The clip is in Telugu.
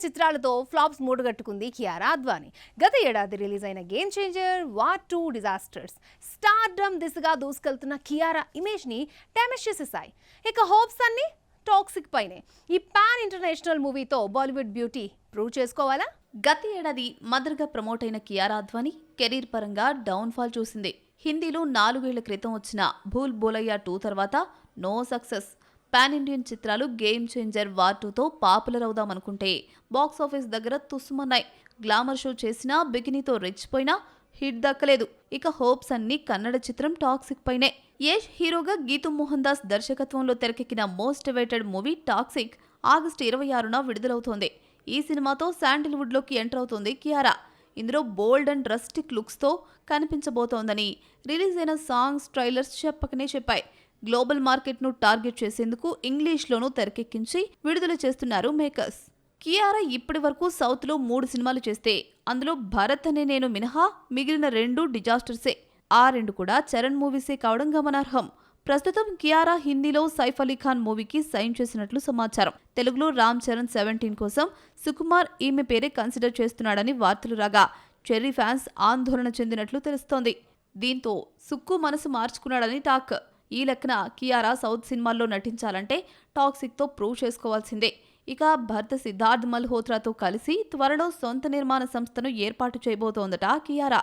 చిత్రాలతో ఫ్లాప్స్ మూటగట్టుకుంది కియారా అద్వానీ. గత ఏడాది రిలీజ్ అయిన game changer, war 2, disasters, stardom దిశగా దూసుకెళ్తున్న కియారా ఇమేజ్ ని డ్యామేజ్ చేసేసాయి. ఇక హోప్స్ అన్ని టాక్సిక్ పైనే. ఈ పాన్ ఇంటర్నేషనల్ మూవీతో బాలీవుడ్ బ్యూటీ ప్రూవ్ చేసుకోవాలా? గత ఏడాది మదర్గా ప్రమోట్ అయిన కియారా అద్వానీ కెరీర్ పరంగా డౌన్ ఫాల్ చూసింది. హిందీలో 4 ఏళ్ల క్రితం వచ్చిన భూల్ భులయ్యా 2 తర్వాత నో సక్సెస్. పాన్ ఇండియన్ చిత్రాలు గేమ్ చేంజర్, వార్ 2తో పాపులర్ అవుదామనుకుంటే బాక్సాఫీస్ దగ్గర తుస్సుమన్నాయి. గ్లామర్ షో చేసినా, బికినీతో రెచ్చిపోయినా హిట్ దక్కలేదు. ఇక హోప్స్ అన్ని కన్నడ చిత్రం టాక్సిక్ పైనే. యష్ హీరోగా గీతూ మోహన్ దాస్ దర్శకత్వంలో తెరకెక్కిన most awaited movie Toxic August 26న విడుదలవుతోంది. ఈ సినిమాతో శాండిల్వుడ్ లోకి ఎంటర్ అవుతోంది కియారా. ఇందులో బోల్డ్ అండ్ రస్టిక్ లుక్స్ తో కనిపించబోతోందని రిలీజ్ అయిన సాంగ్స్, ట్రైలర్స్ చెప్పకనే చెప్పాయి. గ్లోబల్ మార్కెట్ ను టార్గెట్ చేసేందుకు ఇంగ్లీష్లోనూ తెరకెక్కించి విడుదల చేస్తున్నారు మేకర్స్. కియారా ఇప్పటి వరకు సౌత్ లో 3 సినిమాలు చేస్తే అందులో భరత్ అనే నేను మినహా మిగిలిన 2 డిజాస్టర్సే. ఆ 2 కూడా చరణ్ మూవీసే కావడం గమనార్హం. ప్రస్తుతం కియారా హిందీలో సైఫ్ అలీ ఖాన్ మూవీకి సైన్ చేసినట్లు సమాచారం. తెలుగులో రామ్ చరణ్ 17 కోసం సుకుమార్ ఈమె పేరే కన్సిడర్ చేస్తున్నాడని వార్తలు రాగా, చెర్రీ ఫ్యాన్స్ ఆందోళన చెందినట్లు తెలుస్తోంది. దీంతో సుక్కు మనసు మార్చుకున్నాడని టాక్. ఈ లెక్కన కియారా సౌత్ సినిమాల్లో నటించాలంటే టాక్సిక్ తో ప్రూవ్ చేసుకోవాల్సిందే. ఇక భర్త సిద్ధార్థ్ మల్హోత్రాతో కలిసి త్వరలో సొంత నిర్మాణ సంస్థను ఏర్పాటు చేయబోతోందట కియారా.